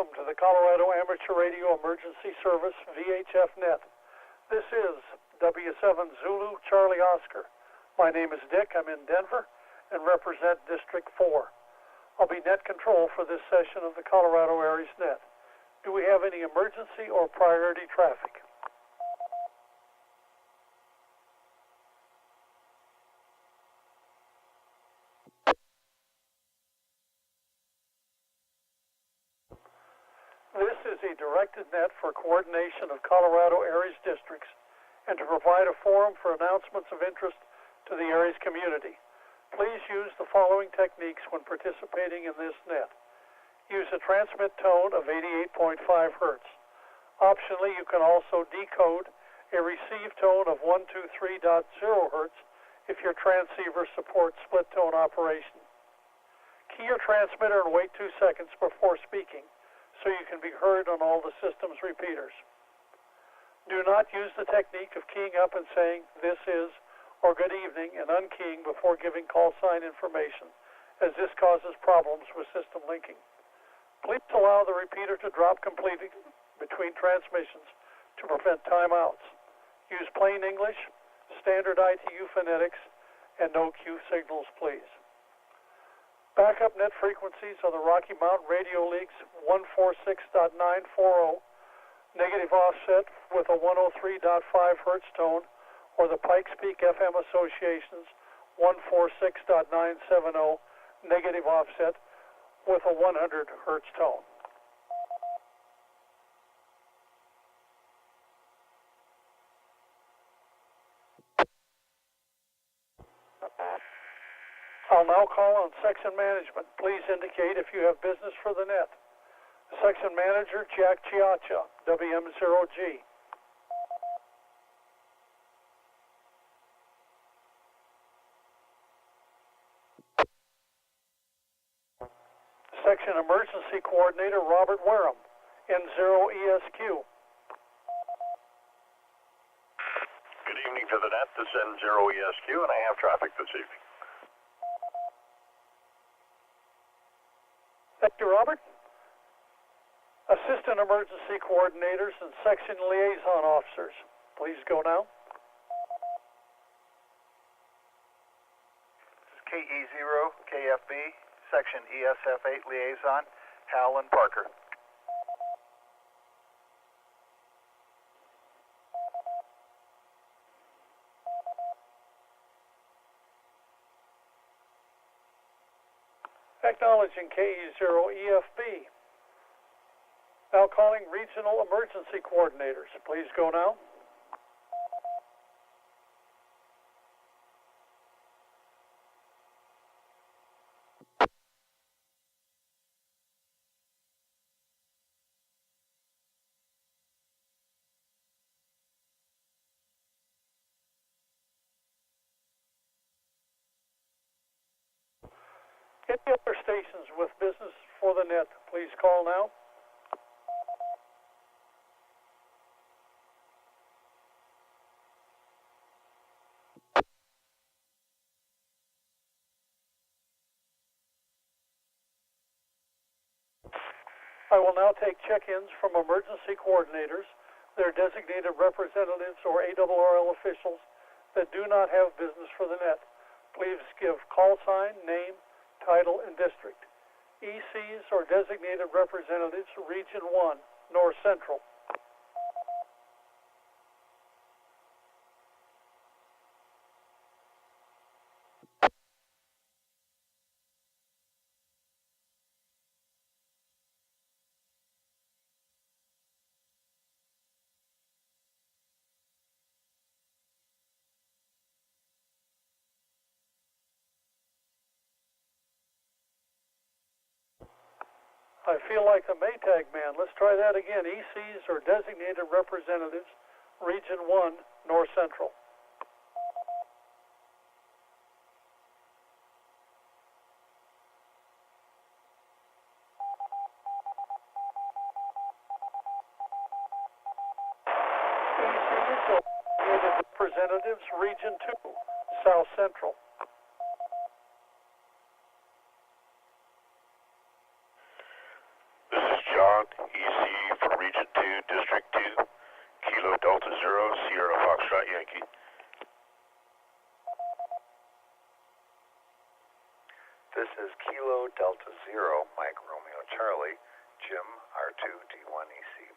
Welcome to the Colorado Amateur Radio Emergency Service VHF net. This is W7 Zulu Charlie Oscar. My name is Dick. I'm in Denver and represent District 4. I'll be net control for this session of the Colorado ARES net. Do we have any emergency or priority traffic? This is a directed net for coordination of Colorado ARES districts and to provide a forum for announcements of interest to the ARES community. Please use the following techniques when participating in this net. Use a transmit tone of 88.5 Hertz. Optionally, you can also decode a receive tone of 123.0 Hertz if your transceiver supports split tone operation. Key your transmitter and wait 2 seconds before speaking, so you can be heard on all the system's repeaters. Do not use the technique of keying up and saying, "This is," or "Good evening," and unkeying before giving call sign information, as this causes problems with system linking. Please allow the repeater to drop completely between transmissions to prevent timeouts. Use plain English, standard ITU phonetics, and no Q signals, please. Backup net frequencies are the Rocky Mountain Radio League's 146.940, negative offset with a 103.5 Hertz tone, or the Pikes Peak FM Association's 146.970, negative offset with a 100 Hertz tone. I'll now call on section management. Please indicate if you have business for the net. Section manager Jack Chiacha, WM0G. Section emergency coordinator Robert Wareham, N0ESQ. Good evening to the net. This is N0ESQ, and I have traffic this evening. Thank you, Robert. Assistant emergency coordinators and section liaison officers, please go now. This is KE0, KFB, section ESF8 liaison, Hal and Parker. Acknowledging KE0EFB. Now calling regional emergency coordinators. Please go now. Any other stations with business for the net, please call now. I will now take check-ins from emergency coordinators, their designated representatives, or ARRL officials that do not have business for the net. Please give call sign, name, title, and district. ECs or designated representatives, Region 1, North Central. I feel like the Maytag man. Let's try that again. ECs or designated representatives, Region 1, North Central. ECs or designated representatives, Region 2, South Central. Foxtrot Yankee. This is Kilo Delta Zero, Mike Romeo Charlie, Jim R2D1EC.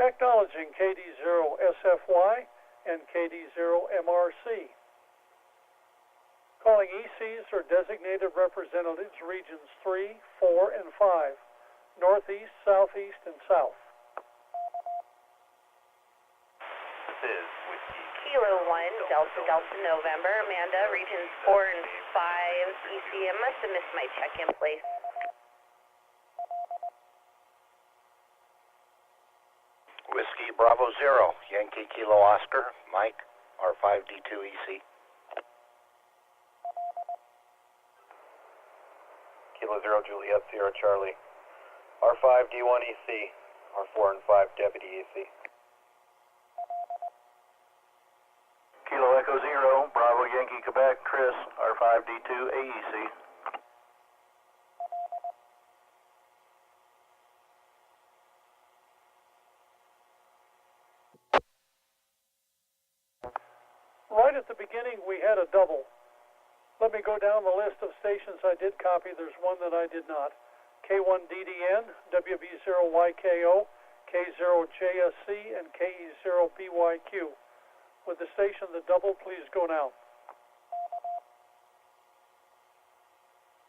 Acknowledging KD0SFY and KD0MRC. Calling ECs or designated representatives regions 3, 4, and 5, northeast, southeast, and south. This is Whiskey. Kilo 1, Delta Delta November, Amanda, regions 4 and 5, EC. I must have missed my check-in place. Whiskey Bravo Zero, Yankee Kilo Oscar, Mike, R5D2EC. Kilo 0 Juliet Sierra Charlie. R5D1EC. R4 and 5 Deputy EC. Kilo Echo Zero, Bravo Yankee Quebec, Chris, R5D2 AEC. Right at the beginning, we had a double. Let me go down the list of stations I did copy. There's one that I did not. K1DDN, WB0YKO, K0JSC, and KE0BYQ. With the station that double, please go now.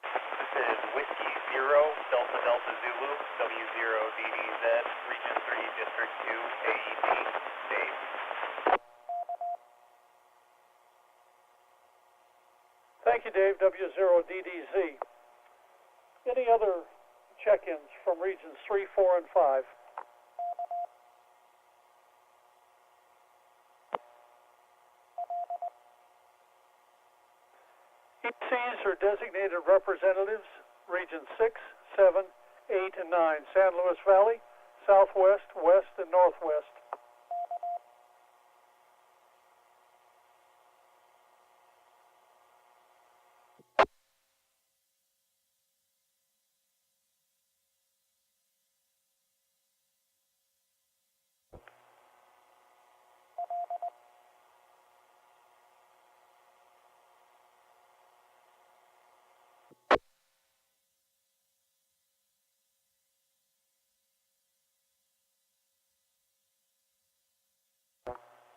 This is Whiskey 0 Delta Delta Zulu, W0DDZ, Region 3, District 2, AEC, Dave. Thank you, Dave, W0DDZ. Any other check-ins from regions 3, 4, and 5? ECs or designated representatives, regions 6, 7, 8, and 9, San Luis Valley, Southwest, West, and Northwest.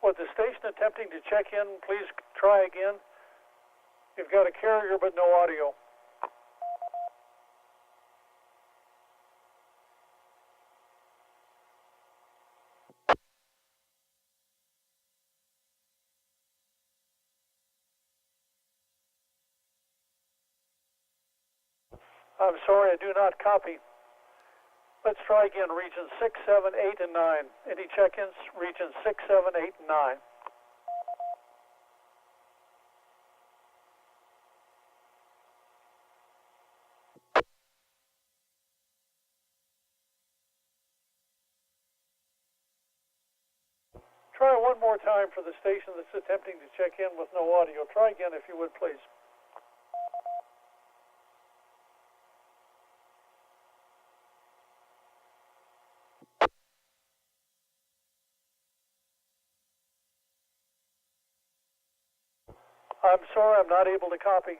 With the station attempting to check in, please try again. You've got a carrier but no audio. I'm sorry, I do not copy. Let's try again, regions 6, 7, 8, and 9. Any check-ins? Regions 6, 7, 8, and 9. Try one more time for the station that's attempting to check in with no audio. Try again if you would, please. I'm sorry, I'm not able to copy.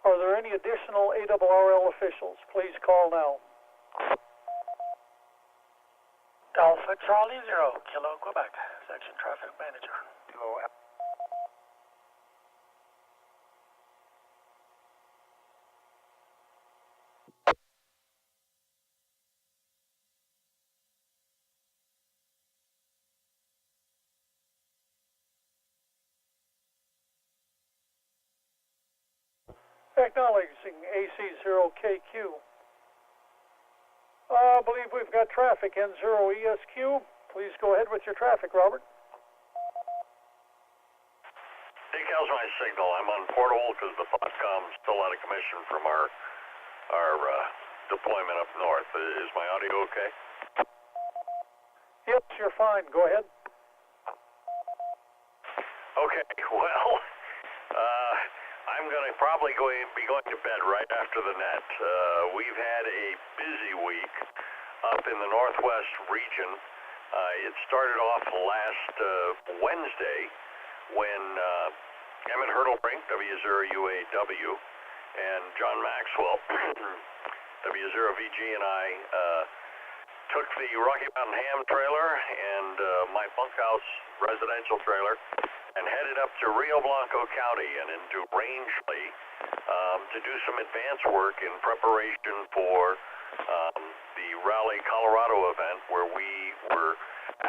Are there any additional ARRL officials? Please call now. Alpha Charlie 0, Kilo Quebec, Section Traffic Manager. Kilo Acknowledging AC0KQ. I believe we've got traffic, N0ESQ. Please go ahead with your traffic, Robert. Decal's my signal. I'm on portable because the Foxcom's still out of commission from our deployment up north. Is my audio okay? Yep, you're fine. Go ahead. Okay, well, I'm going to probably be going to bed right after the net. We've had a busy week up in the Northwest region. It started off last Wednesday when Emmett Hurtlebrink, W0UAW, and John Maxwell, W0VG, and I took the Rocky Mountain Ham trailer and my bunkhouse residential trailer and headed up to Rio Blanco County and into Rangeley to do some advance work in preparation for the Raleigh, Colorado event, where we were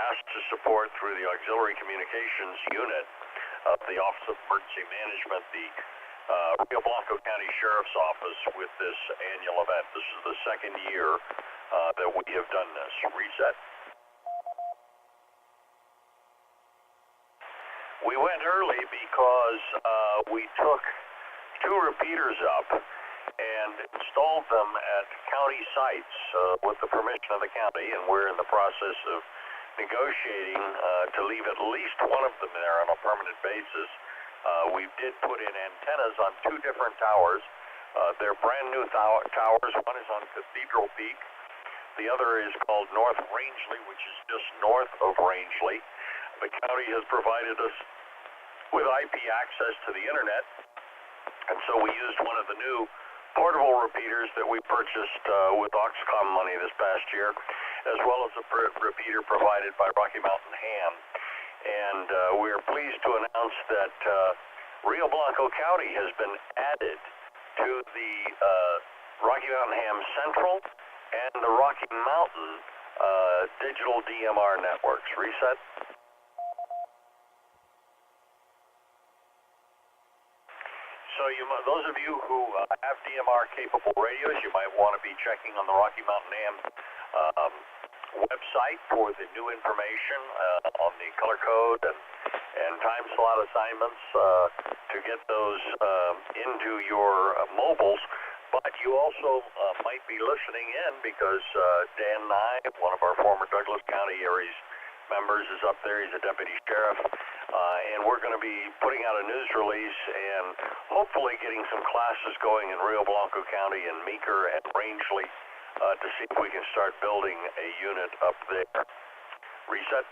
asked to support through the Auxiliary Communications Unit of the Office of Emergency Management, the Rio Blanco County Sheriff's Office, with this annual event. This is the second year that we have done this. Reset. We went early because we took 2 repeaters up and installed them at county sites with the permission of the county, and we're in the process of negotiating to leave at least one of them there on a permanent basis. We did put in antennas on 2 different towers. They're brand new towers. One is on Cathedral Peak. The other is called North Rangeley, which is just north of Rangeley. The county has provided us with IP access to the internet, and so we used one of the new portable repeaters that we purchased with Oxcom money this past year, as well as a repeater provided by Rocky Mountain Ham. And we're pleased to announce that Rio Blanco County has been added to the Rocky Mountain Ham Central and the Rocky Mountain digital DMR networks. Reset. So those of you who have DMR-capable radios, you might want to be checking on the Rocky Mountain Ham website for the new information on the color code and time slot assignments to get those into your mobiles. But you also might be listening in because Dan Nye, one of our former Douglas County ARES members, is up there. He's a deputy sheriff. And we're going to be putting out a news release and hopefully getting some classes going in Rio Blanco County and Meeker and Rangeley to see if we can start building a unit up there. Reset.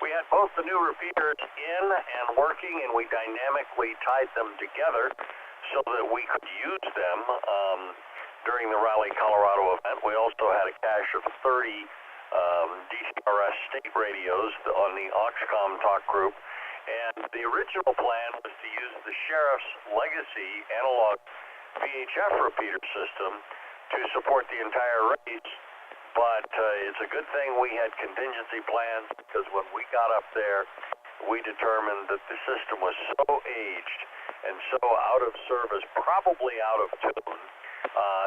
We had both the new repeaters in and working, and we dynamically tied them together so that we could use them during the Raleigh, Colorado event. We also had a cache of 30 DCRS state radios on the Oxcom talk group, and the original plan was to use the sheriff's legacy analog VHF repeater system to support the entire race. But it's a good thing we had contingency plans, because when we got up there, we determined that the system was so aged and so out of service, probably out of tune,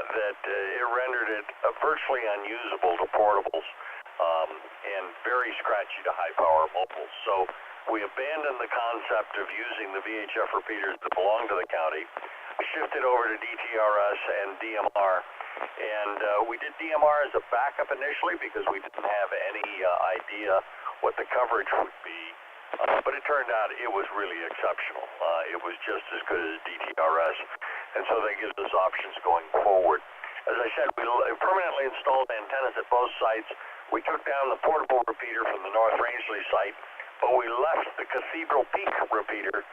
that it rendered it virtually unusable to portables and very scratchy to high-power mobiles. So we abandoned the concept of using the VHF repeaters that belong to the county, shifted over to DTRS and DMR. And we did DMR as a backup initially because we didn't have any idea what the coverage would be. But it turned out it was really exceptional. It was just as good as DTRS. And so that gives us options going forward. As I said, we permanently installed antennas at both sites. We took down the portable repeater from the North Rangeley site, but we left the Cathedral Peak repeater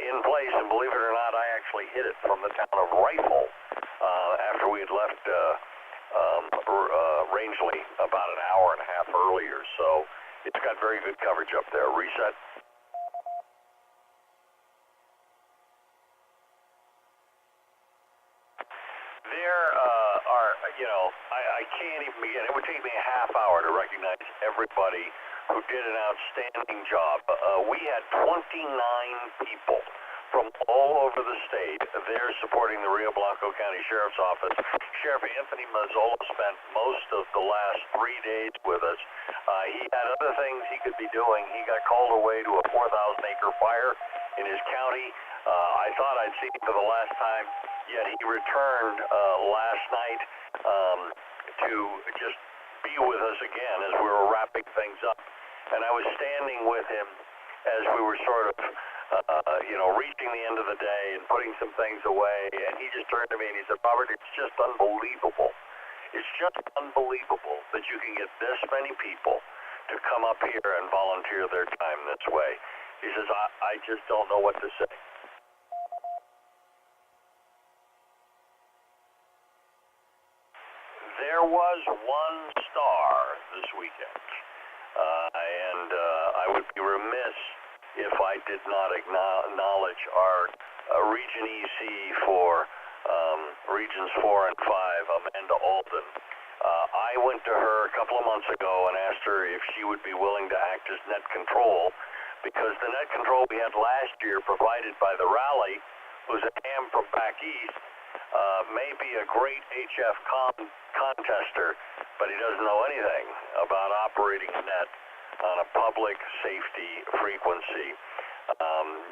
in place, and believe it or not, I actually hit it from the town of Rifle after we had left Rangeley about an hour and a half earlier. So it's got very good coverage up there. Reset. There I can't even begin. It would take me a half hour to recognize everybody who did an outstanding job. We had 29 people from all over the state there supporting the Rio Blanco County Sheriff's Office. Sheriff Anthony Mazzola spent most of the last 3 days with us. He had other things he could be doing. He got called away to a 4,000-acre fire in his county. I thought I'd seen him for the last time, yet he returned last night to just be with us again as we were wrapping things up. and I was standing with him as we were sort of, reaching the end of the day and putting some things away, and he just turned to me and he said, Robert, it's just unbelievable. It's just unbelievable that you can get this many people to come up here and volunteer their time this way. He says, I just don't know what to say. There was one star this weekend, and I would be remiss if I did not acknowledge our Region EC for Regions 4 and 5, Amanda Alden. I went to her a couple of months ago and asked her if she would be willing to act as net control, because the net control we had last year provided by the rally, who's a ham from back east, may be a great HF contester, but he doesn't know anything about operating a net on a public safety frequency.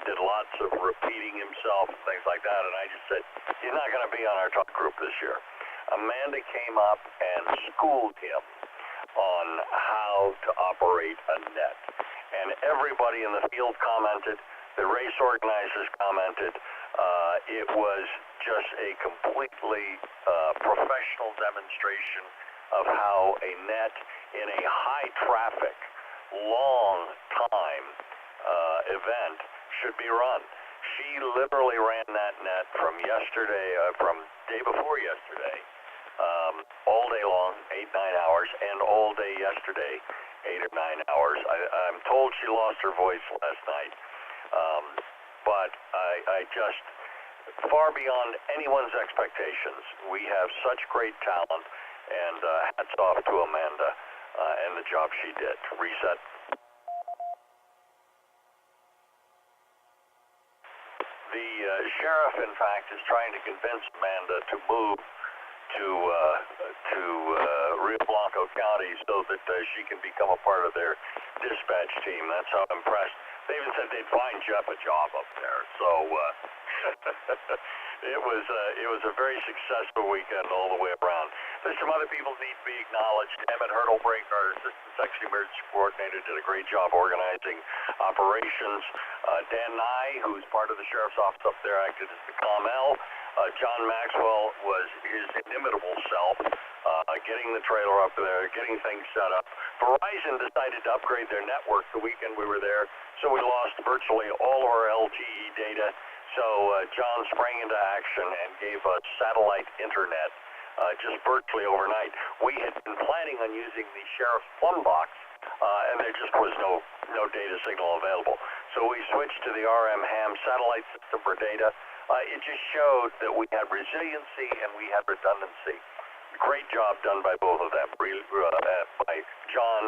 Did lots of repeating himself and things like that, and I just said, he's not going to be on our talk group this year. Amanda came up and schooled him on how to operate a net, and everybody in the field commented, the race organizers commented. It was just a completely professional demonstration of how a net in a high traffic, long time event should be run. She literally ran that net from yesterday, from day before yesterday, all day long, 8-9 hours, and all day yesterday, 8 or 9 hours. I'm told she lost her voice last night, but I just, far beyond anyone's expectations, we have such great talent, and hats off to Amanda and the job she did. Reset. The sheriff, in fact, is trying to convince Amanda to move to Rio Blanco County so that she can become a part of their dispatch team. That's how impressed. They even said they'd find Jeff a job up there. So it was a very successful weekend all the way around. There's some other people need to be acknowledged. Emmett Hurdlebrink, our Assistant Section Emergency Coordinator, did a great job organizing operations. Dan Nye, who's part of the Sheriff's Office up there, acted as the COML. John Maxwell was his inimitable self, getting the trailer up there, getting things set up. Verizon decided to upgrade their network the weekend we were there, so we lost virtually all of our LTE data. So John sprang into action and gave us satellite internet just virtually overnight. We had been planning on using the Sheriff's Plum Box, and there just was no data signal available. So we switched to the RM ham satellite system for data. It just showed that we had resiliency and we had redundancy. Great job done by both of them, by John,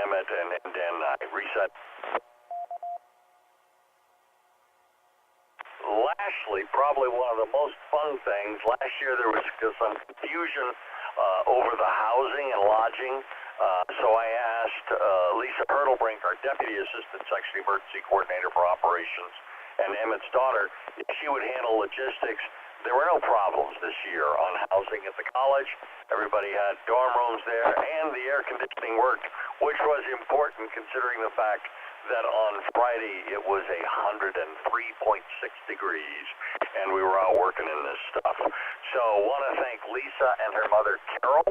Emmett, and Dan Nye. Reset. Lastly, probably one of the most fun things, last year there was some confusion over the housing and lodging, so I asked Lisa Hurdlebrink, our Deputy Assistant Section Emergency Coordinator for Operations, and Emmett's daughter, if she would handle logistics. There were no problems this year on housing at the college. Everybody had dorm rooms there, and the air conditioning worked, which was important considering the fact that on Friday it was 103.6 degrees, and we were out working in this stuff. So I want to thank Lisa and her mother, Carol.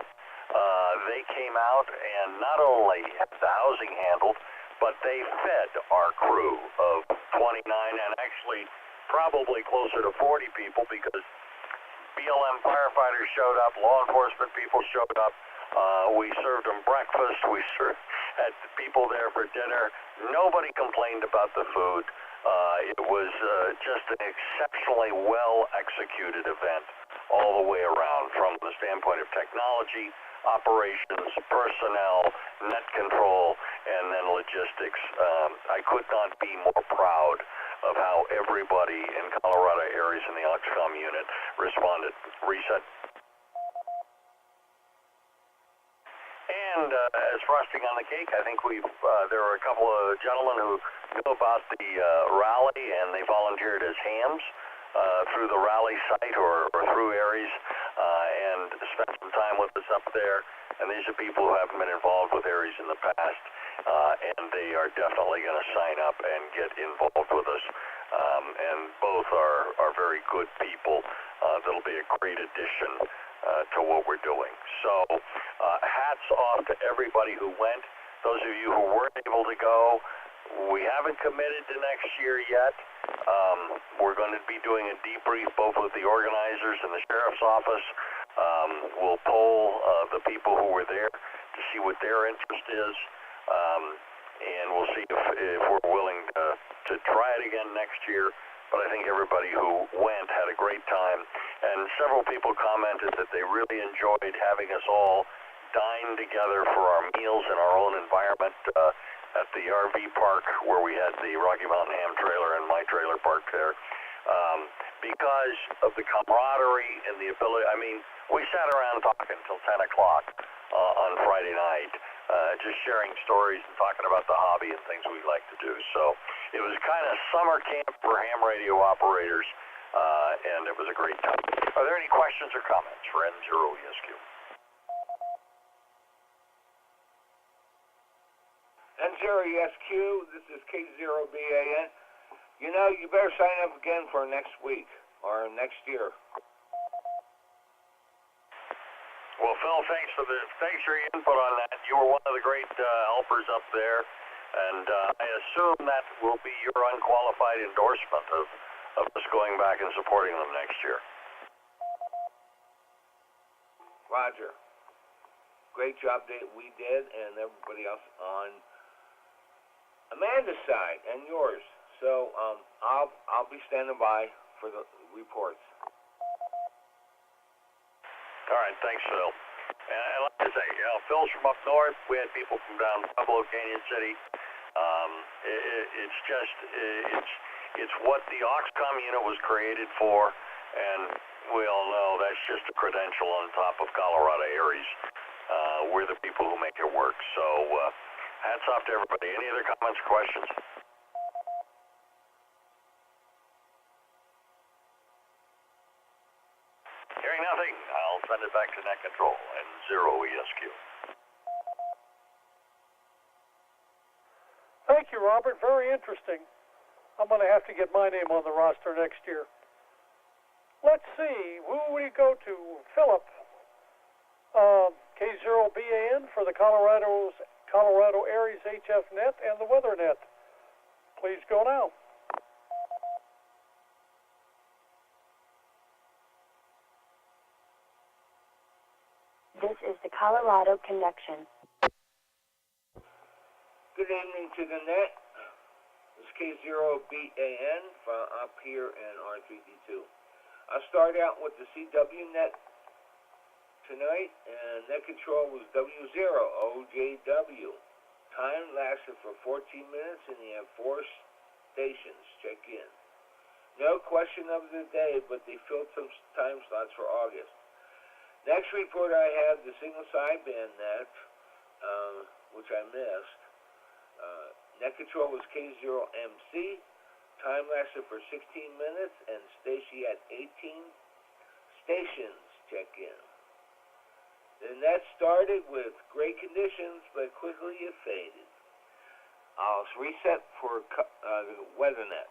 They came out and not only had the housing handled, but they fed our crew of 29 and actually probably closer to 40 people, because BLM firefighters showed up, law enforcement people showed up. We served them breakfast. We had people there for dinner. Nobody complained about the food. It was just an exceptionally well-executed event all the way around, from the standpoint of technology, operations, personnel, net control, and then logistics. I could not be more proud of how everybody in Colorado ARES in the OXCOM unit responded. Reset. And as frosting on the cake, I think there were a couple of gentlemen who knew about the rally, and they volunteered as hams through the rally site or through ARES, and spent some time with us up there. And these are people who haven't been involved with ARES in the past. and they are definitely going to sign up and get involved with us. And both are very good people. That'll be a great addition to what we're doing. So hats off to everybody who went. Those of you who weren't able to go, we haven't committed to next year yet. We're going to be doing a debrief both with the organizers and the sheriff's office. We'll poll the people who were there to see what their interest is, and we'll see if we're willing to try it again next year. But I think everybody who went had a great time, and several people commented that they really enjoyed having us all dine together for our meals in our own environment at the RV park where we had the Rocky Mountain Ham trailer and my trailer park there. Because of the camaraderie and the ability, I mean, we sat around talking until 10 o'clock on Friday night, just sharing stories and talking about the hobby and things we'd like to do. So it was kind of summer camp for ham radio operators, and it was a great time. Are there any questions or comments for N0ESQ? N0ESQ, this is K0BAN. You know, you better sign up again for next week or next year. Well, Phil, thanks for your input on that. You were one of the great helpers up there, and I assume that will be your unqualified endorsement of us going back and supporting them next year. Roger. Great job that we did, and everybody else on Amanda's side and yours. So I'll be standing by for the reports. All right, thanks, Phil. And like I say, Phil's from up north. We had people from down Pueblo, Canyon City. It's what the Oxcom unit was created for, and we all know that's just a credential on top of Colorado ARES. We're the people who make it work. So hats off to everybody. Any other comments or questions? Hearing nothing, I'll send it back to Net Control and N0ESQ. Thank you, Robert. Very interesting. I'm going to have to get my name on the roster next year. Let's see. Who would we go to? Philip. K0BAN for the Colorado ARES HF net and the Weather net. Please go now. This is the Colorado Connection. Good evening to the net. This is K0BAN from up here in R3D2. I'll start out with the CW net tonight, and net control was W0OJW. Time lasted for 14 minutes, and he had 4 stations check in. No question of the day, but they filled some time slots for August. Next report I have the single sideband net, which I missed. Net control was K0MC. Time lasted for 16 minutes, and Stacy had 18 stations check in. The net started with great conditions, but quickly it faded. I'll reset for the weather net.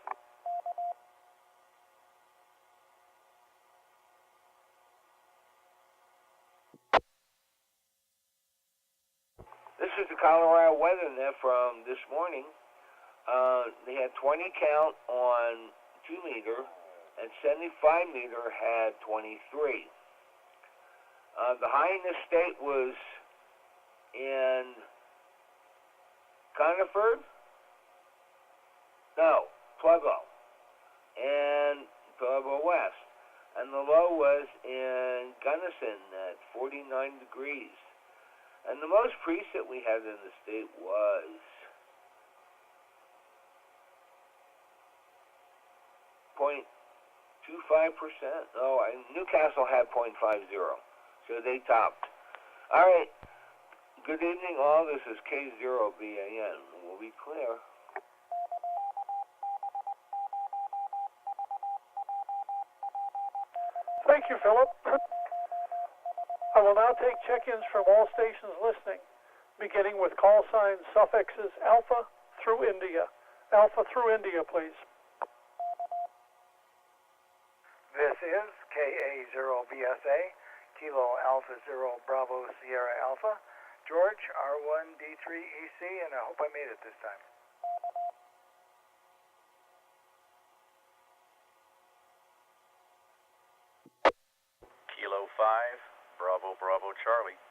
This is the Colorado weather net from this morning. They had 20 count on 2 meter, and 75 meter had 23. The high in the state was in Coniford? No, Pueblo. And Pueblo West. And the low was in Gunnison at 49 degrees. And the most preset we had in the state was 0.25%. Oh, Newcastle had 0.50. So they topped. All right. Good evening, all. This is K0BAN. We'll be clear. Thank you, Philip. I will now take check-ins from all stations listening. beginning with call sign suffixes Alpha through India. Alpha through India, please. This is KA0VSA, Kilo Alpha Zero Bravo Sierra Alpha, George R1D3EC, and I hope I made it this time. Kilo 5, Bravo Bravo Charlie,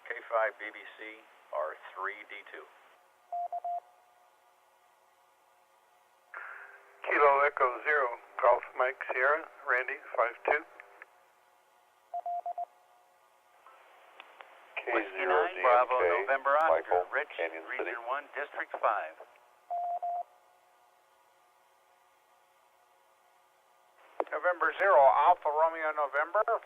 K5 BBC, R3D2. Kilo Echo 0, Golf Mike Sierra, Randy 52. Whiskey 9, Bravo November Oscar, Rich, Region 1, District 5. November 0, Alpha Romeo November 52.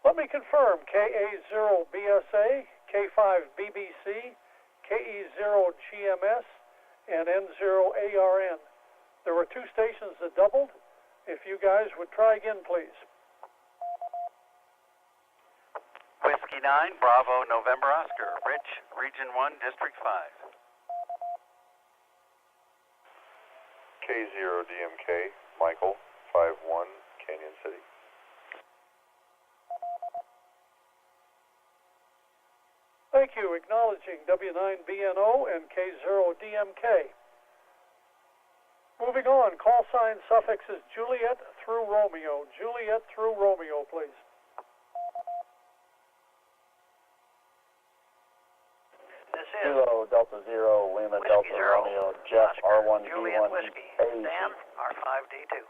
Let me confirm, KA0BSA, K5BBC, KE0GMS, and N0ARN. There were 2 stations that doubled. If you guys would try again, please. Whiskey 9, Bravo November Oscar, Rich, Region 1, District 5. K0DMK, Michael 51, Canyon City. Thank you. Acknowledging W9BNO and K0DMK. Moving on, call sign suffixes Juliet through Romeo. Juliet through Romeo, please. This is Kilo Delta Zero, Lima Whiskey Delta Zero, Romeo, Jeff Oscar, R1D1 Juliet Whiskey, AEC. Dan R5D2.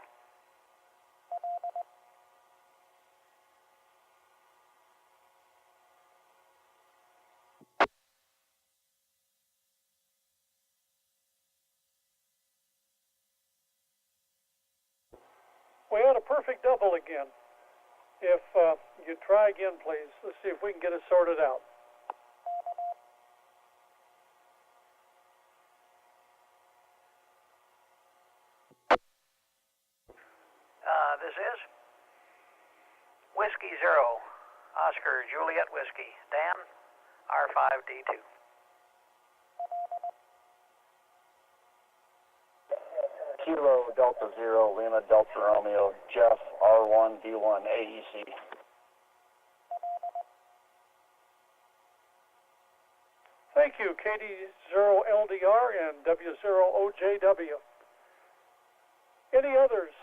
We had a perfect double again. If you try again, please. Let's see if we can get it sorted out. This is Whiskey 0, Oscar, Juliet Whiskey, Dan R5D2. Kilo Delta Zero, Lima Delta Romeo, Jeff R1D1 AEC. Thank you, KD0LDR and W0OJW. Any others?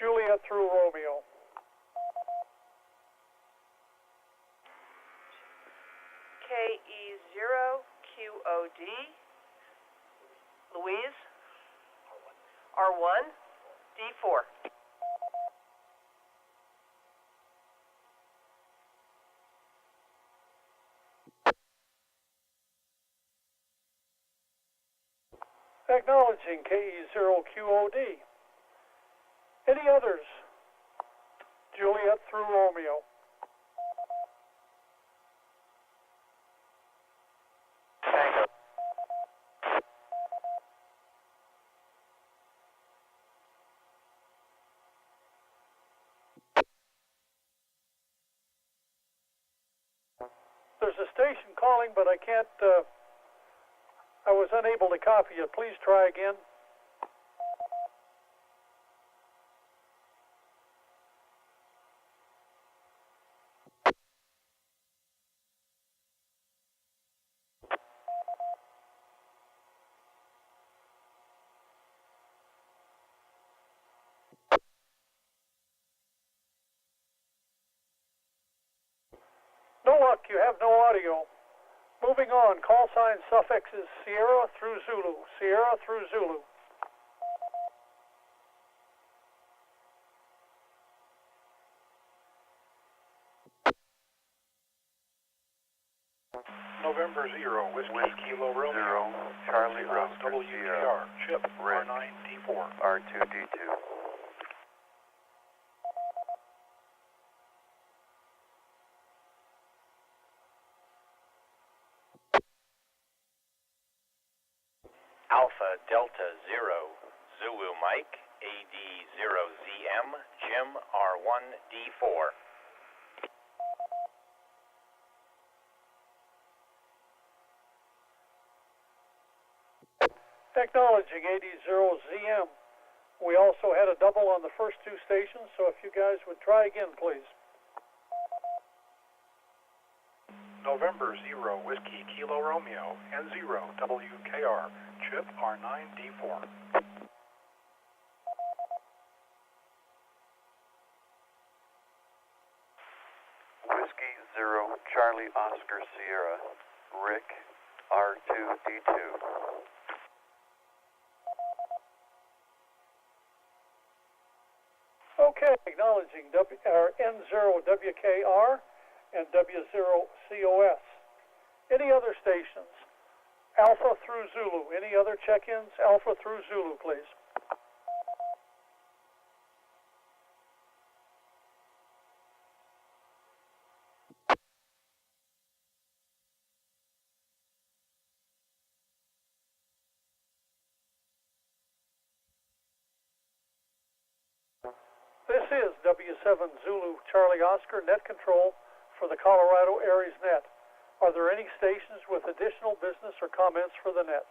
Juliet through Romeo. KE0QOD, Louise, R1, D4. Acknowledging KE0QOD. Any others? Juliet through Romeo. Tango. There's a station calling, but I can't, I was unable to copy it. Please try again. No luck, you have no audio. Moving on, call sign suffix is Sierra through Zulu. Sierra through Zulu. November 0, Whiskey Kilo Romeo, Charlie Oscar WTR, Chip R9D4. R2D2. Alpha Delta 0, Zulu Mike, AD0ZM, Jim R1D4. Acknowledging 80ZM. We also had a double on the first two stations, so if you guys would try again, please. November 0 Whiskey Kilo Romeo, N0 WKR, Chip R9D4. Whiskey 0 Charlie Oscar Sierra, Rick R2D2. Okay, acknowledging N0WKR and W0COS. Any other stations? Alpha through Zulu. Any other check-ins? Alpha through Zulu, please. This is W7 Zulu Charlie Oscar net control for the Colorado ARES net. Are there any stations with additional business or comments for the net?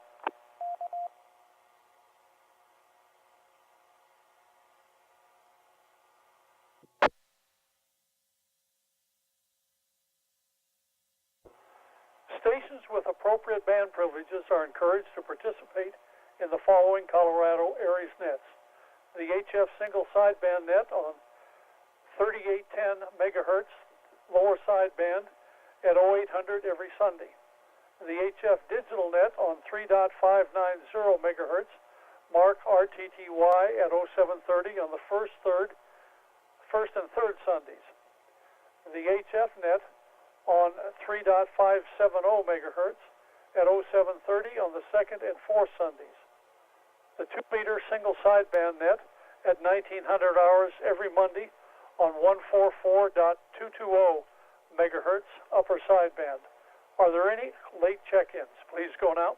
Stations with appropriate band privileges are encouraged to participate in the following Colorado ARES nets. The VHF single sideband net on 3810 megahertz, lower sideband at 0800 every Sunday. The VHF digital net on 3.590 megahertz, mark RTTY at 0730 on the first and third Sundays. The VHF net on 3.570 megahertz at 0730 on the second and fourth Sundays. The 2-meter single sideband net at 1900 hours every Monday on 144.220 megahertz upper sideband. Are there any late check-ins? Please go now.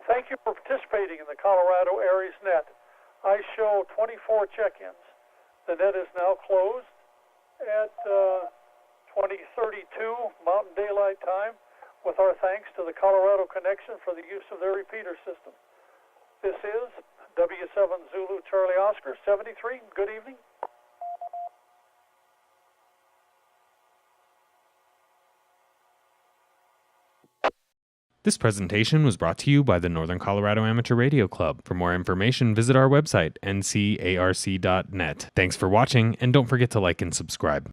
Thank you for participating in the Colorado ARES net. I show 24 check-ins. The net is now closed at 2032 Mountain Daylight Time, with our thanks to the Colorado Connection for the use of their repeater system. This is W7 Zulu Charlie Oscar 73. Good evening. This presentation was brought to you by the Northern Colorado Amateur Radio Club. For more information, visit our website, ncarc.net. Thanks for watching, and don't forget to like and subscribe.